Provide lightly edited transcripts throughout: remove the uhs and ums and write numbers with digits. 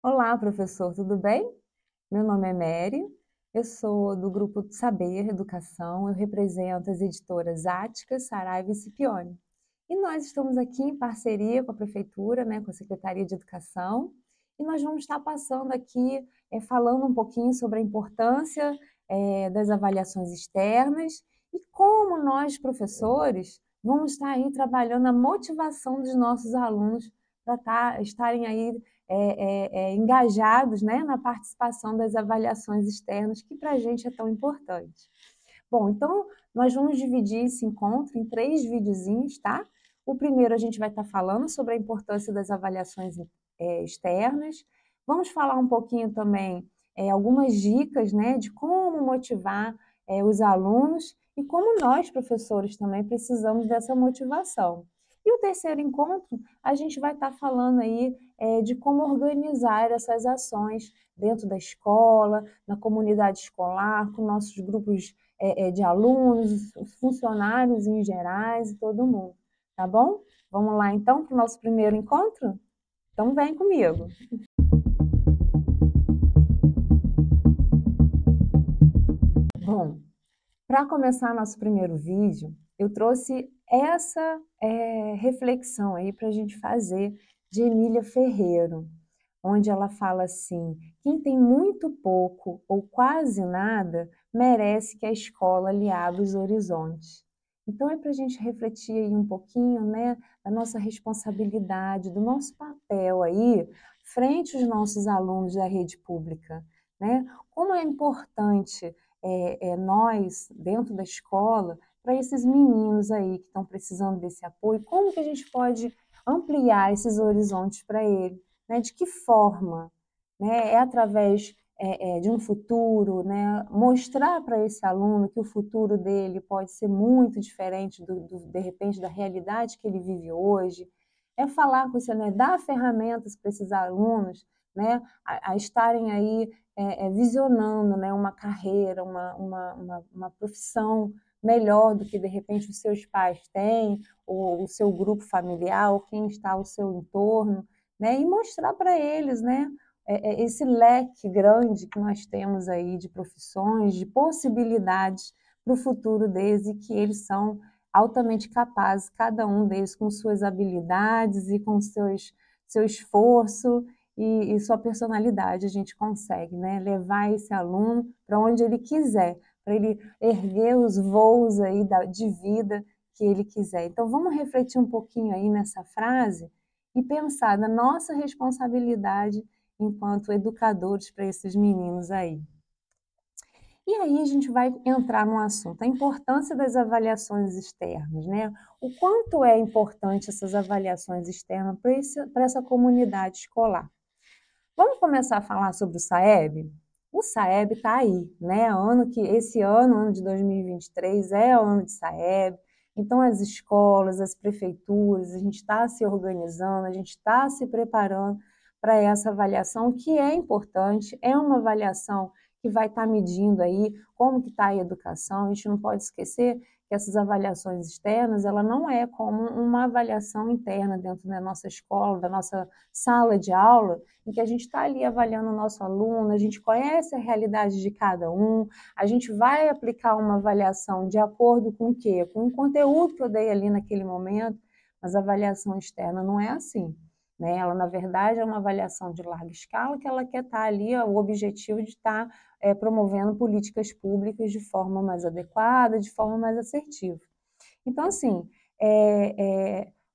Olá, professor, tudo bem? Meu nome é Mary, eu sou do grupo Saber Educação, eu represento as editoras Ática, Saraiva e Scipione. E nós estamos aqui em parceria com a Prefeitura, né, com a Secretaria de Educação, e nós vamos estar passando aqui, falando um pouquinho sobre a importância das avaliações externas e como nós, professores, vamos estar aí trabalhando a motivação dos nossos alunos para estarem aí engajados, né, na participação das avaliações externas, que para a gente é tão importante. Bom, então nós vamos dividir esse encontro em 3 videozinhos, tá? O primeiro a gente vai estar falando sobre a importância das avaliações externas. Vamos falar um pouquinho também algumas dicas, né, de como motivar os alunos e como nós, professores, também precisamos dessa motivação. E o terceiro encontro, a gente vai estar falando aí de como organizar essas ações dentro da escola, na comunidade escolar, com nossos grupos de alunos, os funcionários em gerais e todo mundo, tá bom? Vamos lá então para o nosso primeiro encontro? Então vem comigo. Bom, para começar nosso primeiro vídeo, eu trouxe essa reflexão aí para a gente fazer de Emília Ferreiro, onde ela fala assim: quem tem muito pouco ou quase nada merece que a escola lhe abra os horizontes. Então é para a gente refletir aí um pouquinho, né, da nossa responsabilidade, do nosso papel aí frente aos nossos alunos da rede pública, né? Como é importante nós dentro da escola para esses meninos aí que estão precisando desse apoio, como que a gente pode ampliar esses horizontes para eles? Né, de que forma? Né, é através de um futuro, né, mostrar para esse aluno que o futuro dele pode ser muito diferente de repente, da realidade que ele vive hoje. É falar com esse aluno, é dar ferramentas para esses alunos, né, a estarem aí visionando, né, uma carreira, uma profissão melhor do que, de repente, os seus pais têm, ou o seu grupo familiar, ou quem está ao seu entorno, né? E mostrar para eles, né, esse leque grande que nós temos aí de profissões, de possibilidades para o futuro deles e que eles são altamente capazes, cada um deles com suas habilidades e com seu esforço e sua personalidade, a gente consegue, né, levar esse aluno para onde ele quiser, para ele erguer os voos aí de vida que ele quiser. Então vamos refletir um pouquinho aí nessa frase e pensar na nossa responsabilidade enquanto educadores para esses meninos aí. E aí a gente vai entrar no assunto, a importância das avaliações externas, né? O quanto é importante essas avaliações externas para essa comunidade escolar. Vamos começar a falar sobre o SAEB? O SAEB está aí, né? Esse ano de 2023, é o ano de SAEB. Então, as escolas, as prefeituras, a gente está se organizando, a gente está se preparando para essa avaliação, que é importante, é uma avaliação que vai estar medindo aí como que está a educação. A gente não pode esquecer que essas avaliações externas, ela não é como uma avaliação interna dentro da nossa escola, da nossa sala de aula, em que a gente está ali avaliando o nosso aluno, a gente conhece a realidade de cada um, a gente vai aplicar uma avaliação de acordo com o quê? Com o conteúdo que eu dei ali naquele momento, mas a avaliação externa não é assim. Né? Ela, na verdade, é uma avaliação de larga escala que ela quer estar ali, o objetivo de estar promovendo políticas públicas de forma mais adequada, de forma mais assertiva. Então, assim,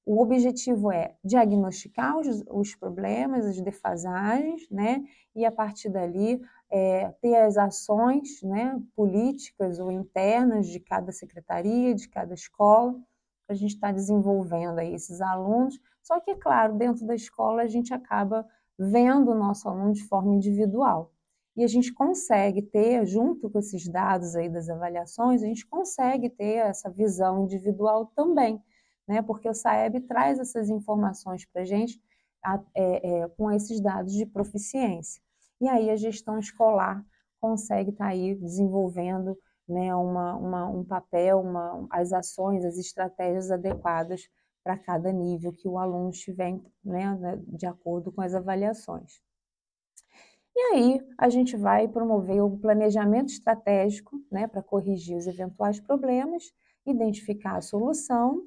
o objetivo é diagnosticar os problemas, as defasagens, né? E a partir dali ter as ações, né, políticas ou internas de cada secretaria, de cada escola, para a gente estar desenvolvendo aí esses alunos. Só que, é claro, dentro da escola a gente acaba vendo o nosso aluno de forma individual. E a gente consegue ter, junto com esses dados aí das avaliações, a gente consegue ter essa visão individual também, né? Porque o SAEB traz essas informações para a gente com esses dados de proficiência. E aí a gestão escolar consegue estar aí desenvolvendo, né, um papel, as ações, as estratégias adequadas para cada nível que o aluno estiver, né, de acordo com as avaliações. E aí a gente vai promover o planejamento estratégico, né, para corrigir os eventuais problemas, identificar a solução,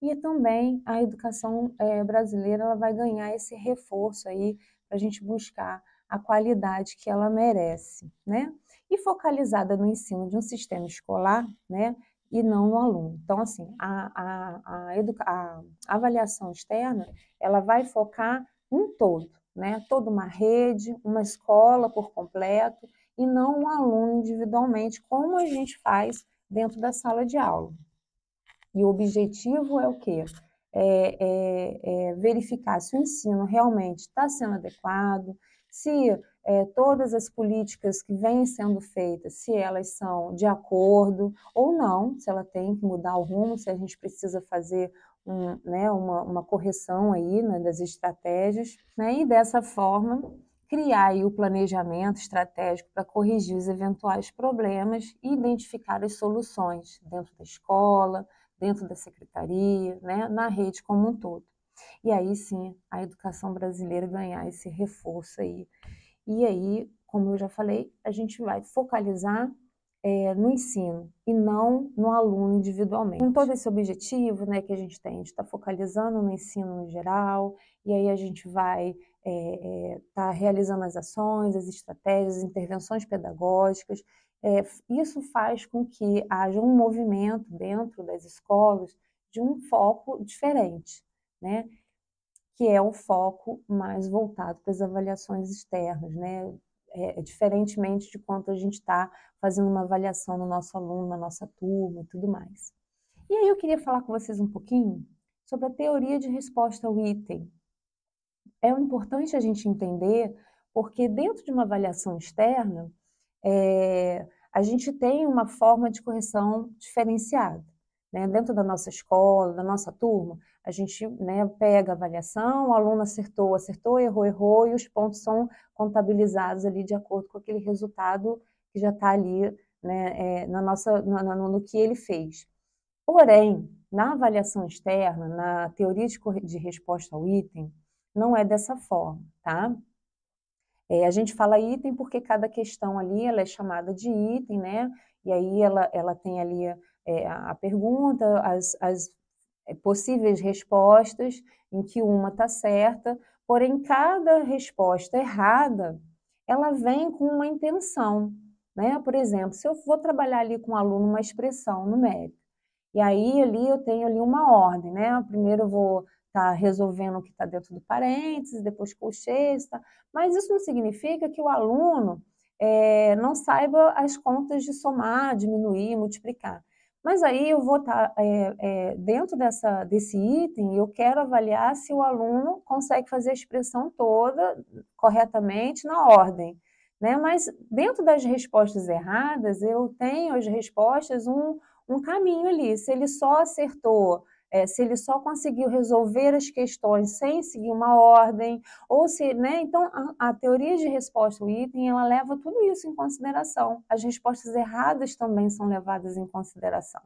e também a educação brasileira ela vai ganhar esse reforço aí para a gente buscar a qualidade que ela merece, né? E focalizada no ensino de um sistema escolar, né? E não no aluno. Então, assim, a avaliação externa, ela vai focar um todo, né? Toda uma rede, uma escola por completo, e não um aluno individualmente, como a gente faz dentro da sala de aula. E o objetivo é o quê? Verificar se o ensino realmente está sendo adequado, se todas as políticas que vêm sendo feitas, se elas são de acordo ou não, se ela tem que mudar o rumo, se a gente precisa fazer uma correção aí, né, das estratégias, né, e dessa forma criar aí o planejamento estratégico para corrigir os eventuais problemas e identificar as soluções dentro da escola, dentro da secretaria, né, na rede como um todo. E aí sim, a educação brasileira ganhar esse reforço aí. E aí, como eu já falei, a gente vai focalizar no ensino e não no aluno individualmente. Com todo esse objetivo, né, que a gente tem, a gente está focalizando no ensino no geral, e aí a gente vai estar realizando as ações, as estratégias, as intervenções pedagógicas. Isso faz com que haja um movimento dentro das escolas de um foco diferente, né? Que é o foco mais voltado para as avaliações externas, né? Diferentemente de quanto a gente está fazendo uma avaliação no nosso aluno, na nossa turma e tudo mais. E aí eu queria falar com vocês um pouquinho sobre a teoria de resposta ao item. É importante a gente entender, porque dentro de uma avaliação externa, a gente tem uma forma de correção diferenciada, né? Dentro da nossa escola, da nossa turma, a gente, né, pega a avaliação, o aluno acertou, acertou, errou, errou, e os pontos são contabilizados ali de acordo com aquele resultado que já está ali, né, no que ele fez. Porém, na avaliação externa, na teoria de resposta ao item, não é dessa forma, tá? A gente fala item porque cada questão ali ela é chamada de item, né? E aí ela tem ali a pergunta, as possíveis respostas, em que uma está certa, porém cada resposta errada, ela vem com uma intenção, né? Por exemplo, se eu vou trabalhar ali com o aluno uma expressão numérica, e aí ali eu tenho ali uma ordem, né? Primeiro eu vou estar resolvendo o que está dentro do parênteses, depois colchetes, tá? Mas isso não significa que o aluno não saiba as contas de somar, diminuir, multiplicar. Mas aí eu vou estar dentro desse item, eu quero avaliar se o aluno consegue fazer a expressão toda corretamente na ordem, né? Mas dentro das respostas erradas, eu tenho as respostas um caminho ali. Se ele só acertou, se ele só conseguiu resolver as questões sem seguir uma ordem, ou se, né? Então, a teoria de resposta ao item, ela leva tudo isso em consideração. As respostas erradas também são levadas em consideração.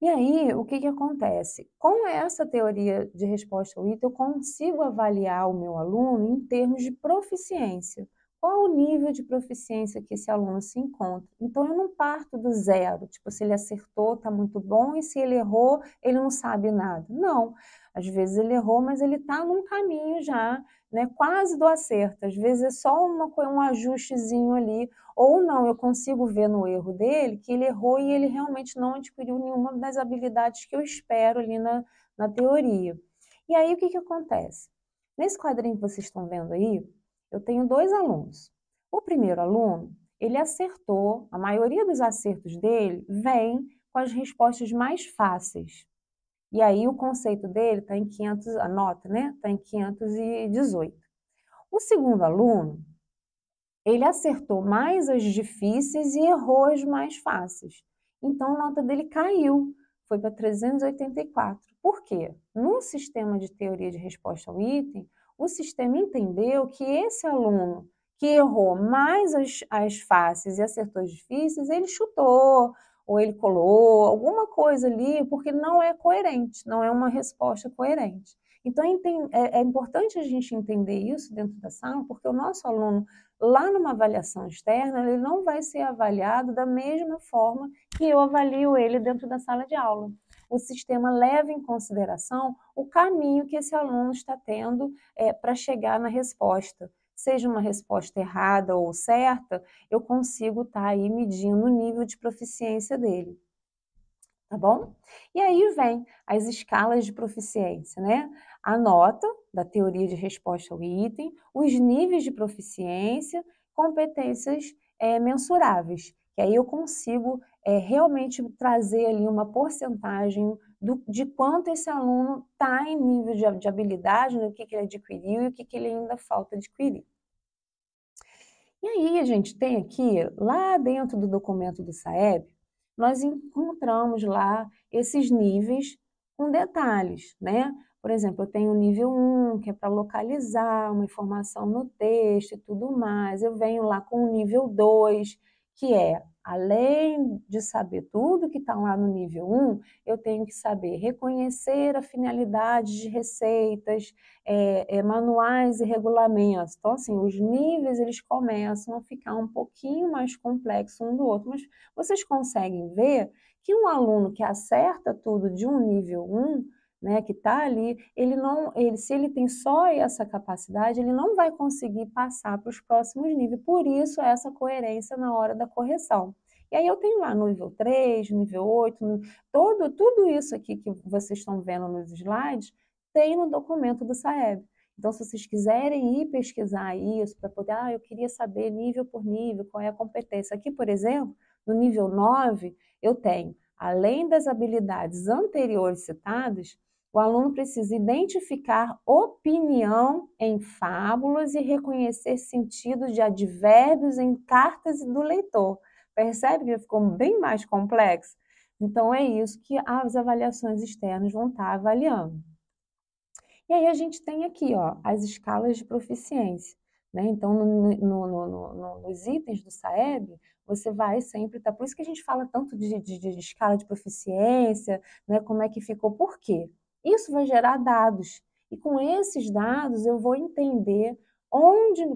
E aí, o que acontece? Com essa teoria de resposta ao item, eu consigo avaliar o meu aluno em termos de proficiência. Qual o nível de proficiência que esse aluno se encontra? Então, eu não parto do zero, tipo, se ele acertou, está muito bom, e se ele errou, ele não sabe nada. Não, às vezes ele errou, mas ele está num caminho já, né, quase do acerto. Às vezes é só um ajustezinho ali, ou não, eu consigo ver no erro dele que ele errou e ele realmente não adquiriu nenhuma das habilidades que eu espero ali na teoria. E aí, o que acontece? Nesse quadrinho que vocês estão vendo aí, eu tenho 2 alunos. O primeiro aluno, ele acertou, a maioria dos acertos dele vem com as respostas mais fáceis. E aí o conceito dele está em 500, a nota, né? Está em 518. O segundo aluno, ele acertou mais as difíceis e errou as mais fáceis. Então, a nota dele caiu, foi para 384. Por quê? No sistema de teoria de resposta ao item, o sistema entendeu que esse aluno que errou mais as fáceis e acertou as difíceis, ele chutou, ou ele colou, alguma coisa ali, porque não é coerente, não é uma resposta coerente. Então, é importante a gente entender isso dentro da sala, porque o nosso aluno, lá numa avaliação externa, ele não vai ser avaliado da mesma forma que eu avalio ele dentro da sala de aula. O sistema leva em consideração o caminho que esse aluno está tendo para chegar na resposta. Seja uma resposta errada ou certa, eu consigo estar aí medindo o nível de proficiência dele. Tá bom? E aí vem as escalas de proficiência, né? A nota da teoria de resposta ao item, os níveis de proficiência, competências mensuráveis, que aí eu consigo realmente trazer ali uma porcentagem de quanto esse aluno está em nível de habilidade, né? O que ele adquiriu e o que ele ainda falta adquirir. E aí a gente tem aqui, lá dentro do documento do SAEB, nós encontramos lá esses níveis com detalhes, né? Por exemplo, eu tenho o nível 1, que é para localizar uma informação no texto e tudo mais. Eu venho lá com o nível 2, que é, além de saber tudo que está lá no nível 1, eu tenho que saber reconhecer a finalidade de receitas, manuais e regulamentos. Então, assim, os níveis eles começam a ficar um pouquinho mais complexos um do outro, mas vocês conseguem ver que um aluno que acerta tudo de um nível 1, né, que está ali, se ele tem só essa capacidade, ele não vai conseguir passar para os próximos níveis, por isso essa coerência na hora da correção. E aí eu tenho lá no nível 3, nível 8, tudo isso aqui que vocês estão vendo nos slides, tem no documento do SAEB. Então, se vocês quiserem ir pesquisar isso, para poder, eu queria saber nível por nível, qual é a competência. Aqui, por exemplo, no nível 9, eu tenho, além das habilidades anteriores citadas, o aluno precisa identificar opinião em fábulas e reconhecer sentido de advérbios em cartas do leitor. Percebe que ficou bem mais complexo? Então, é isso que as avaliações externas vão estar avaliando. E aí a gente tem aqui, ó, as escalas de proficiência, né? Então, nos itens do SAEB, você vai sempre estar... Por isso que a gente fala tanto de escala de proficiência, né? Como é que ficou, por quê? Isso vai gerar dados. E com esses dados eu vou entender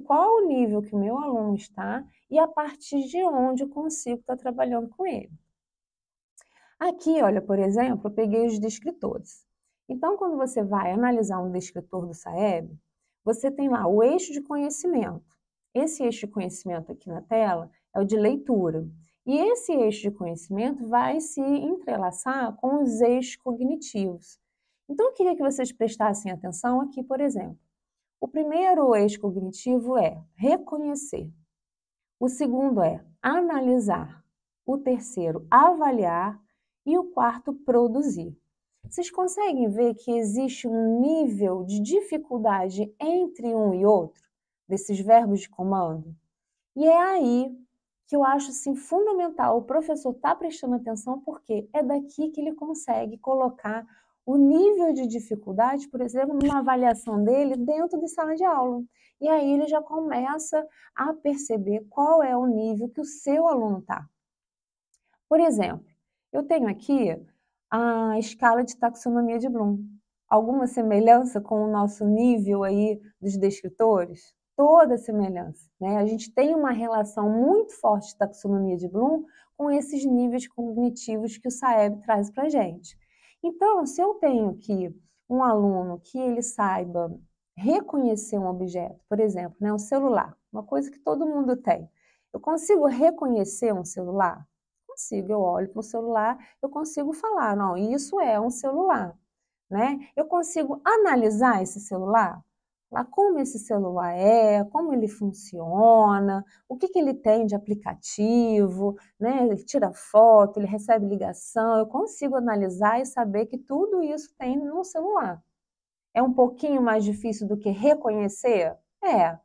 qual o nível que o meu aluno está e a partir de onde eu consigo estar trabalhando com ele. Aqui, olha, por exemplo, eu peguei os descritores. Então, quando você vai analisar um descritor do SAEB, você tem lá o eixo de conhecimento. Esse eixo de conhecimento aqui na tela é o de leitura. E esse eixo de conhecimento vai se entrelaçar com os eixos cognitivos. Então, eu queria que vocês prestassem atenção aqui, por exemplo. O primeiro eixo cognitivo é reconhecer. O segundo é analisar. O terceiro, avaliar. E o quarto, produzir. Vocês conseguem ver que existe um nível de dificuldade entre um e outro, desses verbos de comando? E é aí que eu acho assim, fundamental o professor estar prestando atenção, porque é daqui que ele consegue colocar o nível de dificuldade, por exemplo, numa avaliação dele dentro de sala de aula. E aí ele já começa a perceber qual é o nível que o seu aluno está. Por exemplo, eu tenho aqui a escala de taxonomia de Bloom. Alguma semelhança com o nosso nível aí dos descritores? Toda semelhança, né? A gente tem uma relação muito forte de taxonomia de Bloom com esses níveis cognitivos que o SAEB traz para a gente. Então, se eu tenho aqui um aluno que ele saiba reconhecer um objeto, por exemplo, né, um celular, uma coisa que todo mundo tem. Eu consigo reconhecer um celular? Consigo, eu olho para o celular, eu consigo falar, não, isso é um celular, né? Eu consigo analisar esse celular, lá como esse celular é, como ele funciona, o que ele tem de aplicativo, né? Ele tira foto, ele recebe ligação, eu consigo analisar e saber que tudo isso tem no celular. É um pouquinho mais difícil do que reconhecer? É.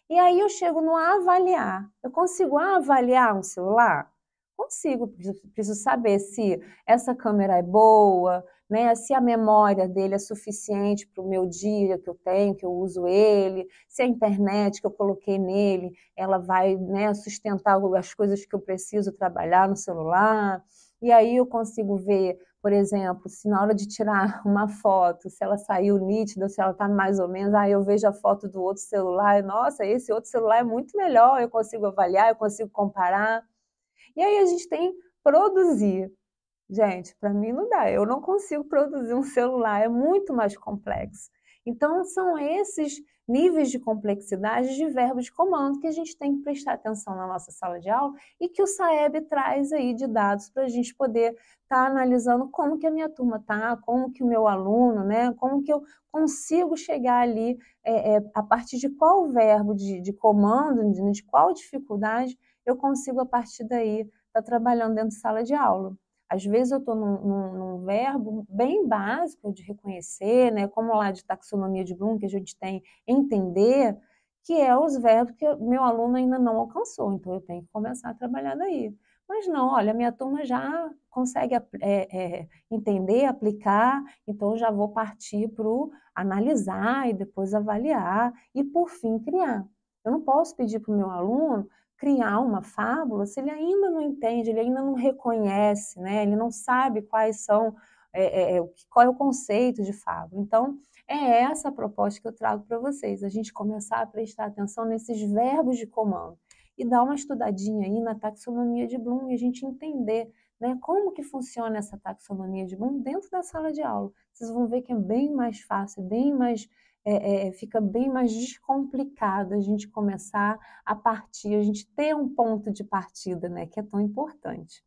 E aí eu chego no avaliar. Eu consigo avaliar um celular? Consigo, preciso saber se essa câmera é boa, né? Se a memória dele é suficiente para o meu dia que eu tenho, que eu uso ele, se a internet que eu coloquei nele, ela vai, né, sustentar as coisas que eu preciso trabalhar no celular. E aí eu consigo ver, Por exemplo, se na hora de tirar uma foto, se ela saiu nítida, se ela está mais ou menos, aí eu vejo a foto do outro celular, nossa, esse outro celular é muito melhor, eu consigo avaliar, eu consigo comparar. E aí a gente tem produzir. Gente, para mim não dá, eu não consigo produzir um celular, é muito mais complexo. Então, são esses níveis de complexidade de verbos de comando que a gente tem que prestar atenção na nossa sala de aula e que o SAEB traz aí de dados para a gente poder estar analisando como que a minha turma está, como que o meu aluno, né, como que eu consigo chegar ali, a partir de qual verbo de comando, de qual dificuldade eu consigo, a partir daí, estar trabalhando dentro de sala de aula. Às vezes eu estou num verbo bem básico de reconhecer, né, como lá de taxonomia de Bloom, que a gente tem entender, que é os verbos que meu aluno ainda não alcançou, então eu tenho que começar a trabalhar daí. Mas não, olha, a minha turma já consegue entender, aplicar, então eu já vou partir para o analisar e depois avaliar e, por fim, criar. Eu não posso pedir para o meu aluno criar uma fábula se ele ainda não entende, ele ainda não reconhece, né? Ele não sabe quais são, qual é o conceito de fábula. Então, é essa a proposta que eu trago para vocês, a gente começar a prestar atenção nesses verbos de comando e dar uma estudadinha aí na taxonomia de Bloom e a gente entender, né, como que funciona essa taxonomia de Bloom dentro da sala de aula. Vocês vão ver que é bem mais fácil, bem mais, fica bem mais descomplicado a gente começar a partir, a gente ter um ponto de partida, né, que é tão importante.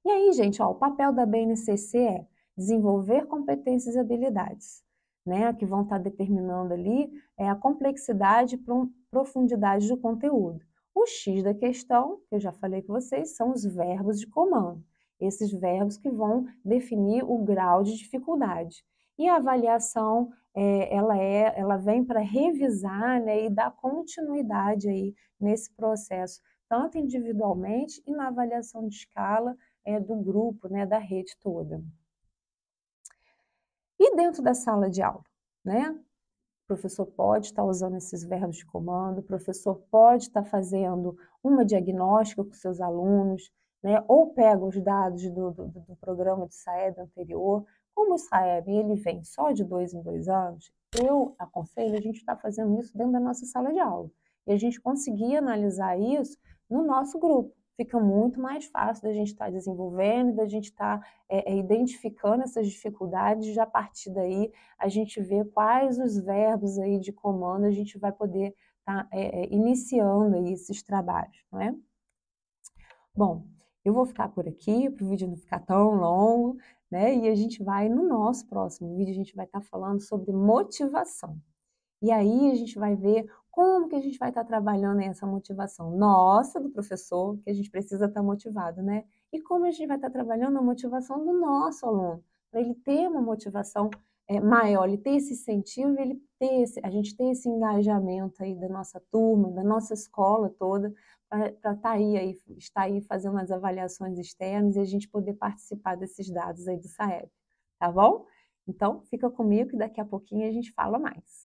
E aí, gente, ó, o papel da BNCC é desenvolver competências e habilidades, né, que vão estar determinando ali a complexidade e profundidade do conteúdo. O X da questão, que eu já falei com vocês, são os verbos de comando. Esses verbos que vão definir o grau de dificuldade. E a avaliação, ela vem para revisar, né, e dar continuidade aí nesse processo, tanto individualmente e na avaliação de escala do grupo, né, da rede toda. E dentro da sala de aula, né? O professor pode estar usando esses verbos de comando, o professor pode estar fazendo uma diagnóstica com seus alunos, né? Ou pega os dados do programa de SAEB anterior. Como o SAEB ele vem só de 2 em 2 anos, eu aconselho a gente estar fazendo isso dentro da nossa sala de aula. E a gente conseguir analisar isso no nosso grupo. Fica muito mais fácil da gente estar desenvolvendo, da gente estar identificando essas dificuldades, e já a partir daí a gente vê quais os verbos aí de comando a gente vai poder estar iniciando aí esses trabalhos, não é? Bom, eu vou ficar por aqui, para o vídeo não ficar tão longo, né? E a gente vai, no nosso próximo vídeo, a gente vai estar falando sobre motivação. E aí a gente vai ver como que a gente vai estar trabalhando essa motivação nossa, do professor, que a gente precisa estar motivado, né? E como a gente vai estar trabalhando a motivação do nosso aluno, para ele ter uma motivação maior, ele ter esse incentivo, a gente ter esse engajamento aí da nossa turma, da nossa escola toda, para estar aí fazendo as avaliações externas e a gente poder participar desses dados aí do SAEB, tá bom? Então, fica comigo que daqui a pouquinho a gente fala mais.